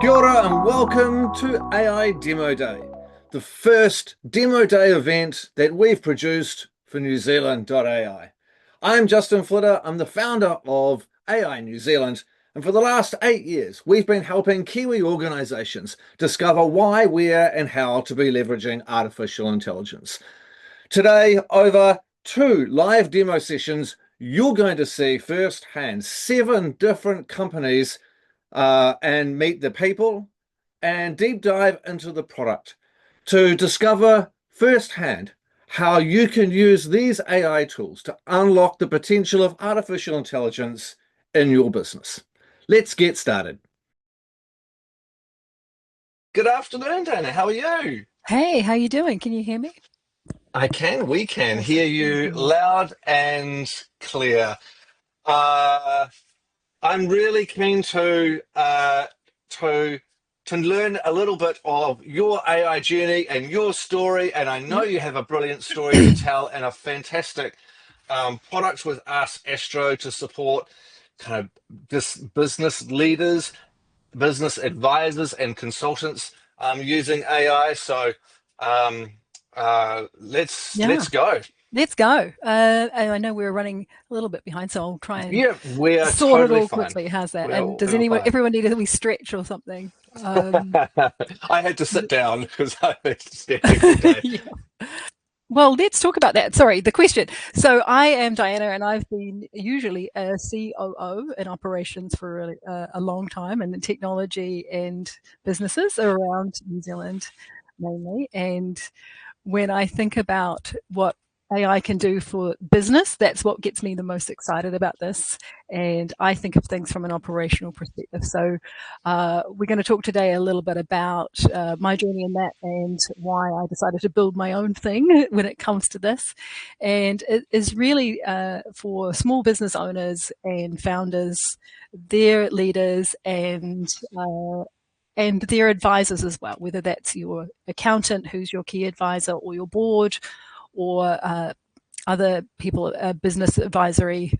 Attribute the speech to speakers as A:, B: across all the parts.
A: Kia ora and welcome to AI Demo Day, the first Demo Day event that we've produced for New Zealand.ai. I'm Justin Flitter, I'm the founder of AI New Zealand, and for the last 8 years, we've been helping Kiwi organisations discover why, where and how to be leveraging artificial intelligence. Today, over 2 live demo sessions, you're going to see firsthand 7 different companies and meet the people and deep dive into the product to discover firsthand how you can use these AI tools to unlock the potential of artificial intelligence in your business. Let's get started. Good afternoon, Dana. How are you?
B: Hey, how you doing? Can you hear me?
A: We can
B: Awesome.
A: hear you loud and clear. Uh, I'm really keen to to learn a little bit of your AI journey and your story, and I know
B: Yep.
A: you have a brilliant story to tell and a fantastic product with Ask Astro to support kind of this business leaders, business advisors, and consultants using AI. So um,
B: Yeah,
A: let's go.
B: let's go. And I know we're running a little bit behind, so I'll try and
A: Yeah, we are
B: sort it
A: totally
B: all
A: fine.
B: quickly. How's that? And does
A: We're fine.
B: everyone need a wee stretch or something?
A: I had to sit down because I've been standing all day.
B: Yeah. Well, let's talk about that. Sorry, the question. So I am Diana, and I've been usually a COO in operations for a long time, and in technology and businesses around New Zealand mainly. And when I think about what AI can do for business, that's what gets me the most excited about this. And I think of things from an operational perspective. So we're going to talk today a little bit about my journey in that and why I decided to build my own thing when it comes to this. And it is really for small business owners and founders, their leaders, and their advisors as well, whether that's your accountant who's your key advisor or your board or other people, business advisory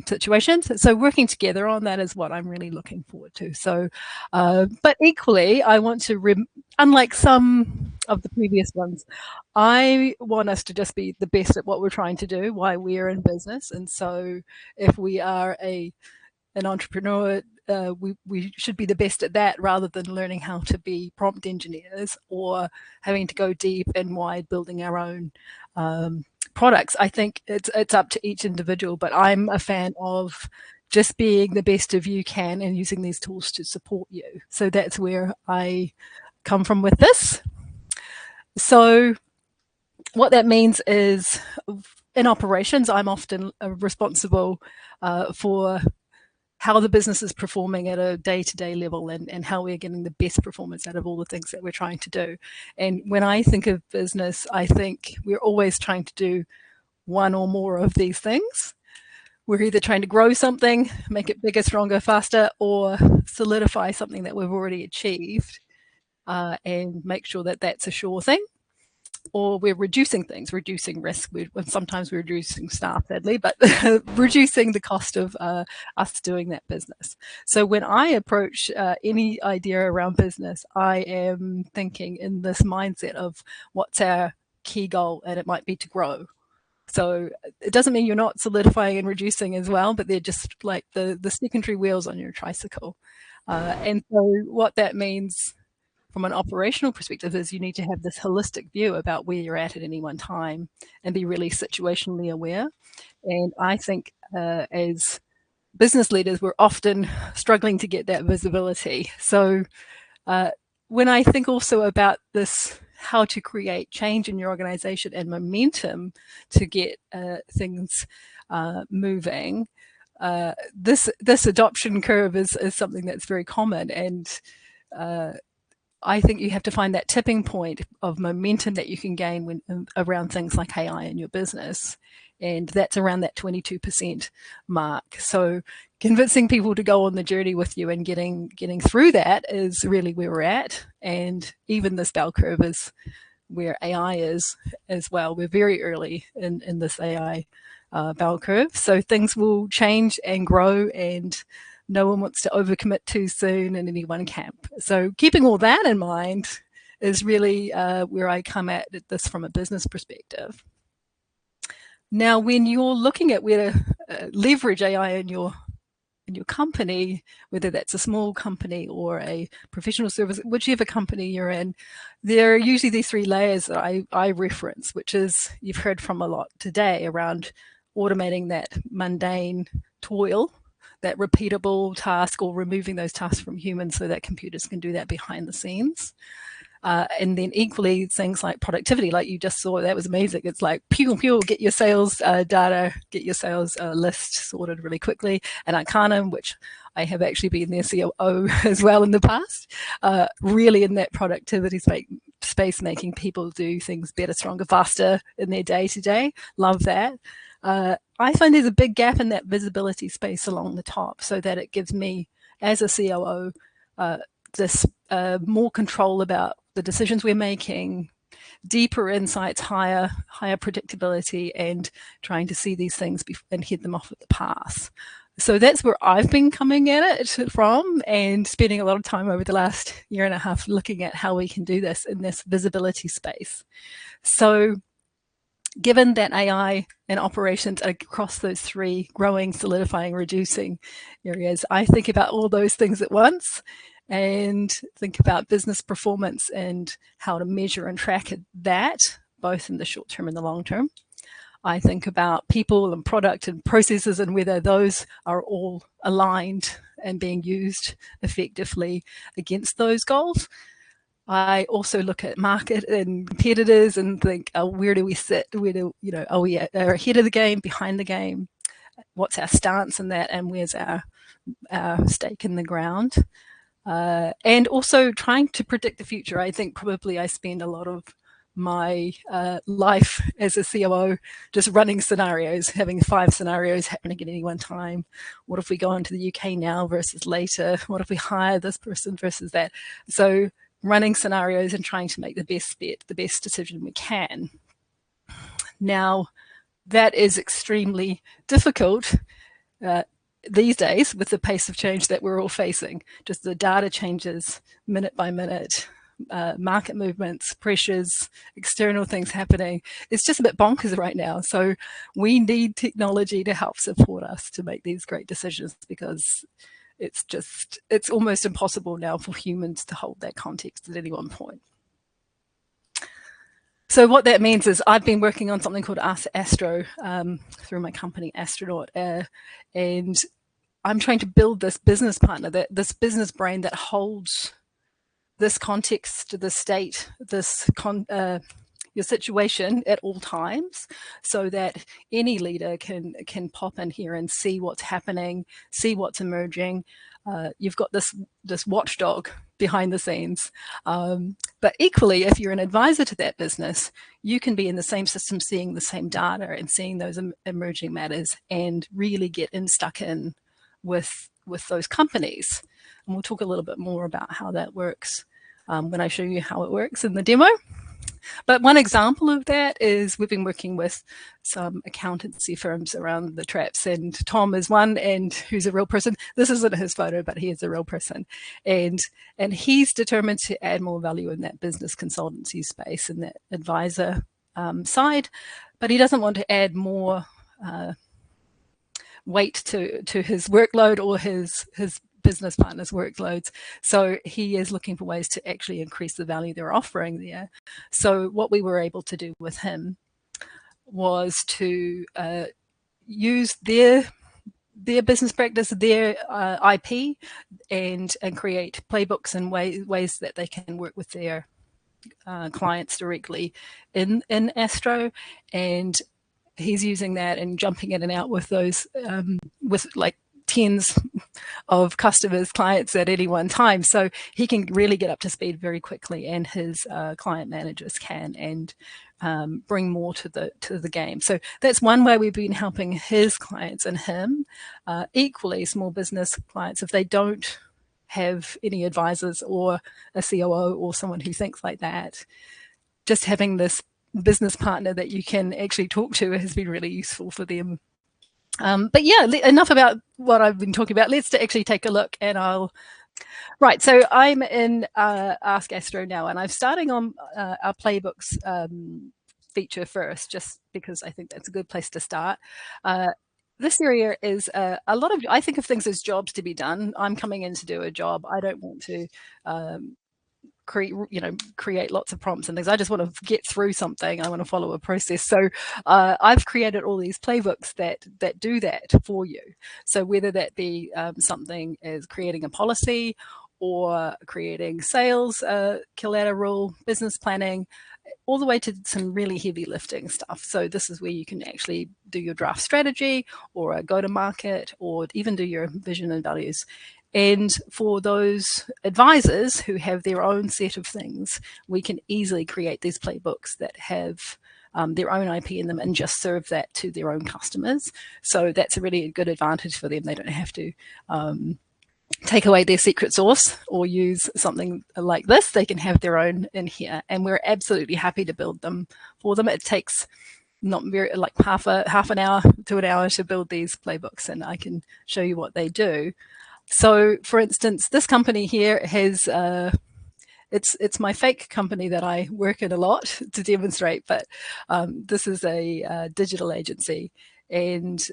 B: situations. So working together on that is what I'm really looking forward to. So, but equally, I want to, unlike some of the previous ones, I want us to just be the best at what we're trying to do while we're in business. And so if we are an entrepreneur, we should be the best at that rather than learning how to be prompt engineers or having to go deep and wide building our own products. I think it's up to each individual, but I'm a fan of just being the best of you can and using these tools to support you. So that's where I come from with this. So what that means is in operations, I'm often responsible for how the business is performing at a day-to-day level and how we're getting the best performance out of all the things that we're trying to do. And when I think of business, I think we're always trying to do one or more of these things. We're either trying to grow something, make it bigger, stronger, faster, or solidify something that we've already achieved and make sure that that's a sure thing. Or we're reducing things, reducing risk. Sometimes we're reducing staff, sadly, but reducing the cost of us doing that business. So when I approach any idea around business, I am thinking in this mindset of what's our key goal, and it might be to grow. So it doesn't mean you're not solidifying and reducing as well, but they're just like the secondary wheels on your tricycle. And so what that means from an operational perspective is you need to have this holistic view about where you're at any one time and be really situationally aware. And I think as business leaders, we're often struggling to get that visibility. So when I think also about this, how to create change in your organization and momentum to get things moving, this adoption curve is something that's very common. And I think you have to find that tipping point of momentum that you can gain when around things like AI in your business. And that's around that 22% mark. So convincing people to go on the journey with you and getting through that is really where we're at. And even this bell curve is where AI is as well. We're very early in this AI bell curve. So things will change and grow and no one wants to overcommit too soon in any one camp. So keeping all that in mind is really where I come at this from a business perspective. Now, when you're looking at where to leverage AI in your company, whether that's a small company or a professional service, whichever company you're in, there are usually these three layers that I reference, which is, you've heard from a lot today around automating that mundane toil, that repeatable task, or removing those tasks from humans so that computers can do that behind the scenes. And then equally things like productivity, like you just saw, that was amazing. It's like pew, pew, get your sales data, get your sales list sorted really quickly. And Arcanum, which I have actually been their COO as well in the past, really in that productivity space, making people do things better, stronger, faster in their day to day. Love that. I find there's a big gap in that visibility space along the top, so that it gives me, as a COO, this more control about the decisions we're making, deeper insights, higher predictability, and trying to see these things and head them off at the path. So that's where I've been coming at it from, and spending a lot of time over the last year and a half looking at how we can do this in this visibility space. So given that AI and operations are across those three growing, solidifying, reducing areas, I think about all those things at once and think about business performance and how to measure and track that, both in the short term and the long term. I think about people and product and processes and whether those are all aligned and being used effectively against those goals. I also look at market and competitors and think, where do we sit? Where do, are we ahead of the game, behind the game? What's our stance in that, and where's our stake in the ground? And also trying to predict the future. I think probably I spend a lot of my life as a COO just running scenarios, having 5 scenarios happening at any one time. What if we go into the UK now versus later? What if we hire this person versus that? So running scenarios and trying to make the best bet, the best decision we can. Now, that is extremely difficult these days with the pace of change that we're all facing. Just the data changes minute by minute, market movements, pressures, external things happening. It's just a bit bonkers right now. So we need technology to help support us to make these great decisions, because it's almost impossible now for humans to hold that context at any one point. So what that means is I've been working on something called Ask Astro through my company Astronaut, and I'm trying to build this business partner, this business brain that holds this context, the state, your situation at all times, so that any leader can pop in here and see what's happening, see what's emerging. You've got this watchdog behind the scenes. But equally, if you're an advisor to that business, you can be in the same system, seeing the same data and seeing those emerging matters, and really get stuck in with those companies. And we'll talk a little bit more about how that works when I show you how it works in the demo. But one example of that is we've been working with some accountancy firms around the traps, and Tom is one, and who's a real person. This isn't his photo, but he is a real person. And he's determined to add more value in that business consultancy space and that advisor side, but he doesn't want to add more weight to his workload or his business partners' workloads. So he is looking for ways to actually increase the value they're offering there. So what we were able to do with him was to use their business practice, their IP, and create playbooks and ways that they can work with their clients directly in Astro. And he's using that and jumping in and out with those with like tens of customers, clients at any one time. So he can really get up to speed very quickly, and his client managers can, and bring more to the game. So that's one way we've been helping his clients and him. Equally, small business clients, if they don't have any advisors or a COO or someone who thinks like that, just having this business partner that you can actually talk to has been really useful for them But yeah, enough about what I've been talking about. Let's actually take a look, and Right, so I'm in Ask Astro now, and I'm starting on our playbooks feature first, just because I think that's a good place to start. This area is a lot of, I think of things as jobs to be done. I'm coming in to do a job. I don't want to create lots of prompts and things. I just want to get through something. I want to follow a process. So I've created all these playbooks that do that for you. So whether that be something as creating a policy or creating sales, collateral, business planning, all the way to some really heavy lifting stuff. So this is where you can actually do your draft strategy or a go to market or even do your vision and values. And for those advisors who have their own set of things, we can easily create these playbooks that have their own IP in them and just serve that to their own customers. So that's a really good advantage for them. They don't have to take away their secret sauce or use something like this. They can have their own in here, and we're absolutely happy to build them for them. It takes not very, like half an hour to an hour to build these playbooks, and I can show you what they do. So, for instance, this company here has it's my fake company that I work in a lot to demonstrate, but this is a digital agency, and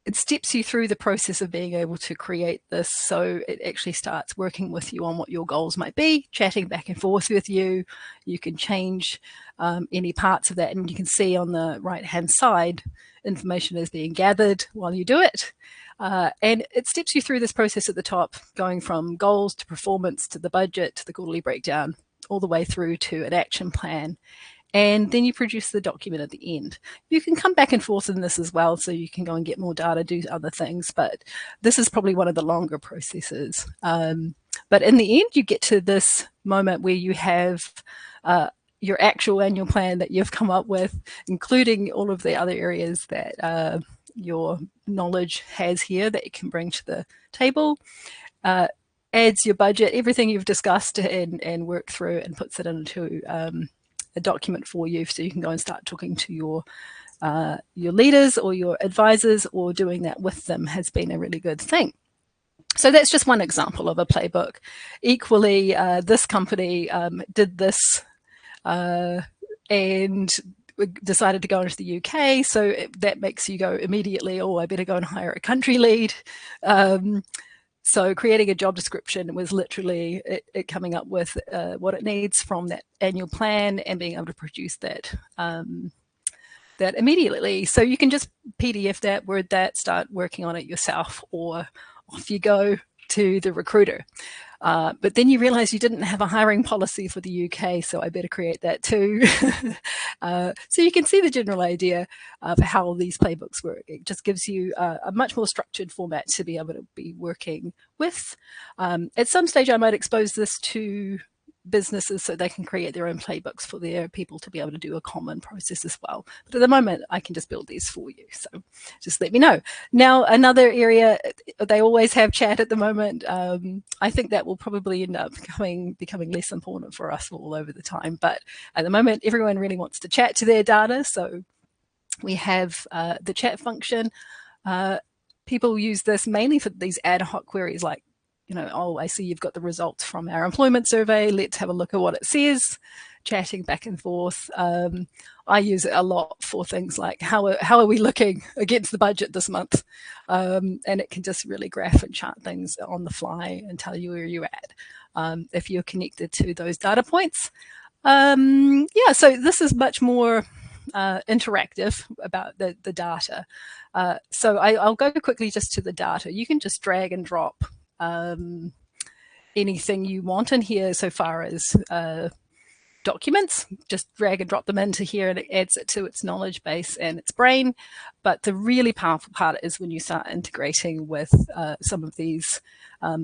B: it steps you through the process of being able to create this. So it actually starts working with you on what your goals might be, chatting back and forth with you. You can change any parts of that, and you can see on the right hand side information is being gathered while you do it. And it steps you through this process at the top, going from goals to performance to the budget to the quarterly breakdown, all the way through to an action plan. And then you produce the document at the end. You can come back and forth in this as well, so you can go and get more data, do other things, but this is probably one of the longer processes. But in the end, you get to this moment where you have your actual annual plan that you've come up with, including all of the other areas that your knowledge has here that you can bring to the table. Adds your budget, everything you've discussed and work through, and puts it into a document for you, so you can go and start talking to your leaders or your advisors, or doing that with them has been a really good thing. So that's just one example of a playbook. Equally, this company did this and decided to go into the UK. So that makes you go immediately, oh, I better go and hire a country lead. So creating a job description was literally it coming up with what it needs from that annual plan and being able to produce that that immediately. So you can just PDF that, Word that, start working on it yourself, or off you go to the recruiter. But then you realize you didn't have a hiring policy for the UK, so I better create that too. So you can see the general idea of how these playbooks work. It just gives you a much more structured format to be able to be working with. At some stage, I might expose this to businesses so they can create their own playbooks for their people to be able to do a common process as well. But at the moment, I can just build these for you. So just let me know. Now, another area, they always have chat at the moment. I think that will probably end up becoming less important for us all over the time. But at the moment, everyone really wants to chat to their data. So we have the chat function. People use this mainly for these ad hoc queries like, oh, I see you've got the results from our employment survey. Let's have a look at what it says, chatting back and forth. I use it a lot for things like how are we looking against the budget this month? And it can just really graph and chart things on the fly and tell you where you're at if you're connected to those data points. Yeah, so this is much more interactive about the data. So I'll go quickly just to the data. You can just drag and drop anything you want in here so far as documents, just drag and drop them into here and it adds it to its knowledge base and its brain. But the really powerful part is when you start integrating with some of these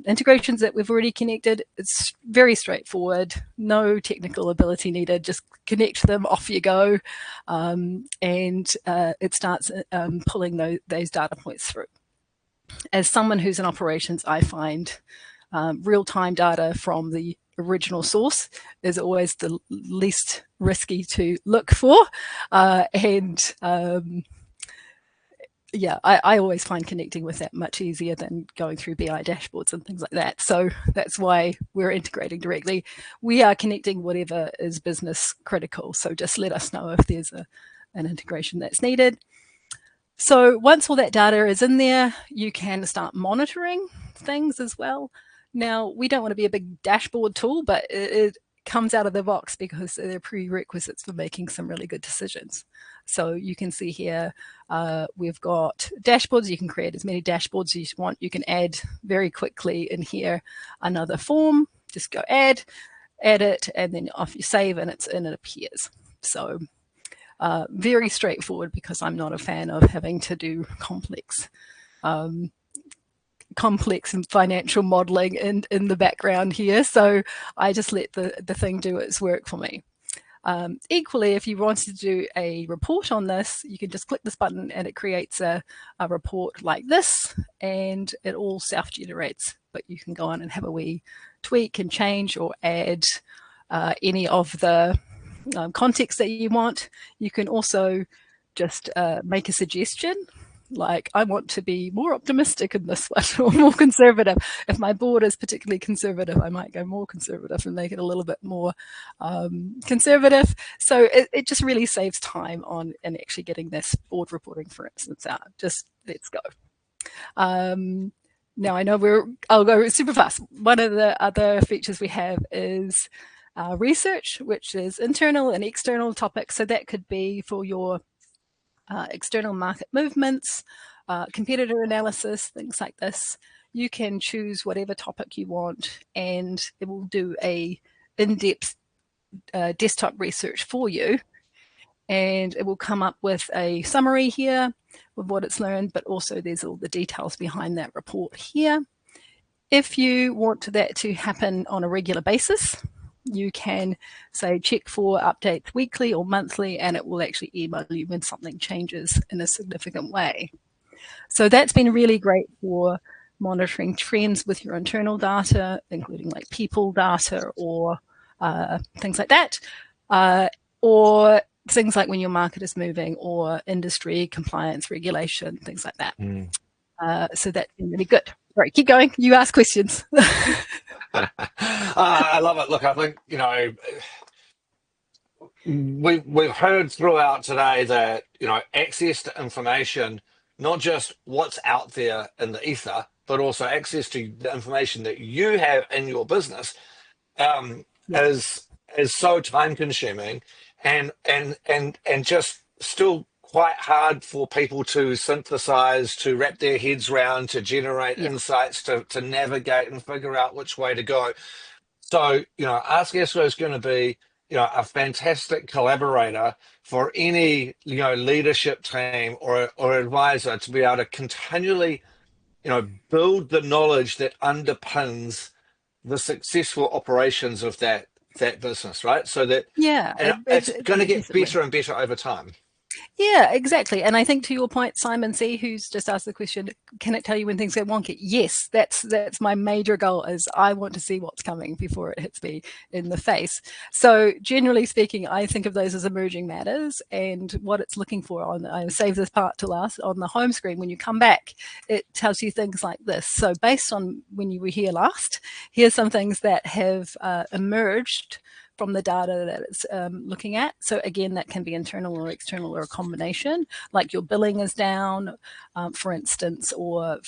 B: integrations that we've already connected. It's very straightforward, no technical ability needed, just connect them, off you go, and it starts pulling those data points through. As someone who's in operations, I find real-time data from the original source is always the least risky to look for. And yeah, I always find connecting with that much easier than going through BI dashboards and things like that. So that's why we're integrating directly. We are connecting whatever is business critical. So just let us know if there's an integration that's needed. So once all that data is in there, you can start monitoring things as well. Now, we don't want to be a big dashboard tool, but it comes out of the box because they're prerequisites for making some really good decisions. So you can see here, we've got dashboards. You can create as many dashboards as you want. You can add very quickly in here another form. Just go add it, and then off you save, and it appears. So very straightforward, because I'm not a fan of having to do complex and financial modeling in the background here. So I just let the thing do its work for me. Equally, if you wanted to do a report on this, you can just click this button and it creates a report like this, and it all self-generates, but you can go on and have a wee tweak and change or add any of the context that you want. You can also just make a suggestion, like, I want to be more optimistic in this one or more conservative. If my board is particularly conservative, I might go more conservative and make it a little bit more conservative. So it just really saves time on and actually getting this board reporting, for instance, out. Just let's go. Now I know I'll go super fast. One of the other features we have is research, which is internal and external topics. So that could be for your external market movements, competitor analysis, things like this. You can choose whatever topic you want, and it will do a in-depth desktop research for you. And it will come up with a summary here of what it's learned, but also there's all the details behind that report here. If you want that to happen on a regular basis, you can say check for updates weekly or monthly, and it will actually email you when something changes in a significant way. So that's been really great for monitoring trends with your internal data, including like people data or things like that, or things like when your market is moving, or industry compliance regulation, things like that. So that's been really good. All right, keep going. You ask questions.
C: I love it. Look, I think, we've heard throughout today that, access to information, not just what's out there in the ether, but also access to the information that you have in your business, is so time consuming and just still quite hard for people to synthesize, to wrap their heads around, to generate insights, to navigate and figure out which way to go. So, Ask Astro is going to be, a fantastic collaborator for any, leadership team or advisor to be able to continually, build the knowledge that underpins the successful operations of that business, right? So that it's going to get better and better over time.
B: Yeah, exactly. And I think, to your point, Simon C., who's just asked the question, can it tell you when things get wonky? Yes, that's my major goal, is I want to see what's coming before it hits me in the face. So generally speaking, I think of those as emerging matters, and what it's looking for I save this part to last, on the home screen. When you come back, it tells you things like this. So based on when you were here last, here's some things that have emerged from the data that it's looking at. So again, that can be internal or external or a combination, like your billing is down, for instance, or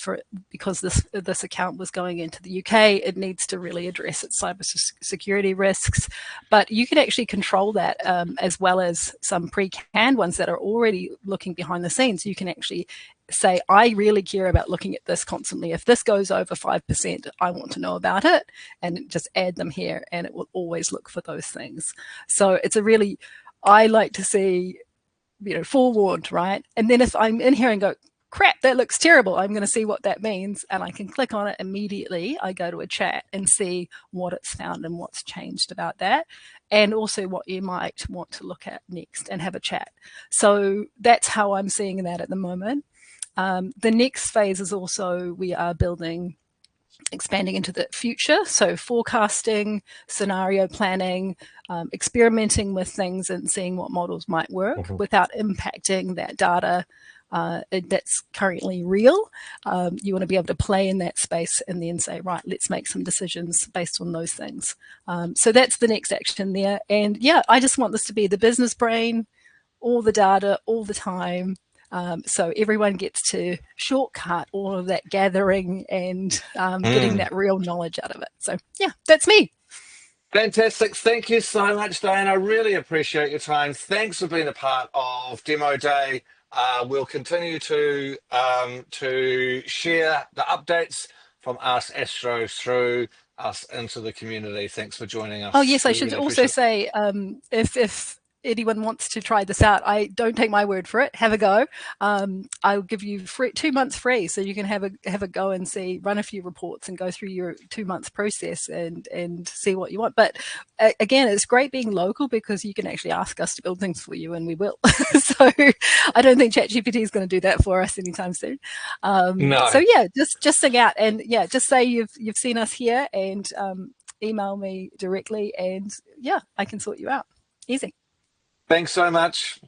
B: because this account was going into the UK, it needs to really address its cybersecurity risks. But you can actually control that, as well as some pre-canned ones that are already looking behind the scenes. You can actually say, I really care about looking at this constantly. If this goes over 5%, I want to know about it, and just add them here, and it will always look for those things. So it's I like to see, forewarned, right? And then if I'm in here and go, crap, that looks terrible, I'm going to see what that means, and I can click on it immediately. I go to a chat and see what it's found and what's changed about that, and also what you might want to look at next and have a chat. So that's how I'm seeing that at the moment. The next phase is also, we are expanding into the future. So forecasting, scenario planning, experimenting with things and seeing what models might work without impacting that data that's currently real. You want to be able to play in that space and then say, right, let's make some decisions based on those things. So that's the next action there. And yeah, I just want this to be the business brain, all the data, all the time. So everyone gets to shortcut all of that gathering and getting that real knowledge out of it. So yeah, that's me.
C: Fantastic. Thank you so much, Diana. I really appreciate your time. Thanks for being a part of Demo Day. We'll continue to share the updates from Ask Astro through us into the community. Thanks for joining us.
B: Oh yes, I
C: We
B: should
C: really
B: also
C: appreciate it.
B: say if anyone wants to try this out, I don't take my word for it. Have a go. I'll give you 2 months free, so you can have a go and see, run a few reports, and go through your 2 months process and see what you want. But again, it's great being local because you can actually ask us to build things for you, and we will. So I don't think ChatGPT is going to do that for us anytime soon.
C: No.
B: So yeah, just sing out, and yeah, just say you've seen us here, and email me directly, and yeah, I can sort you out. Easy.
C: Thanks so much.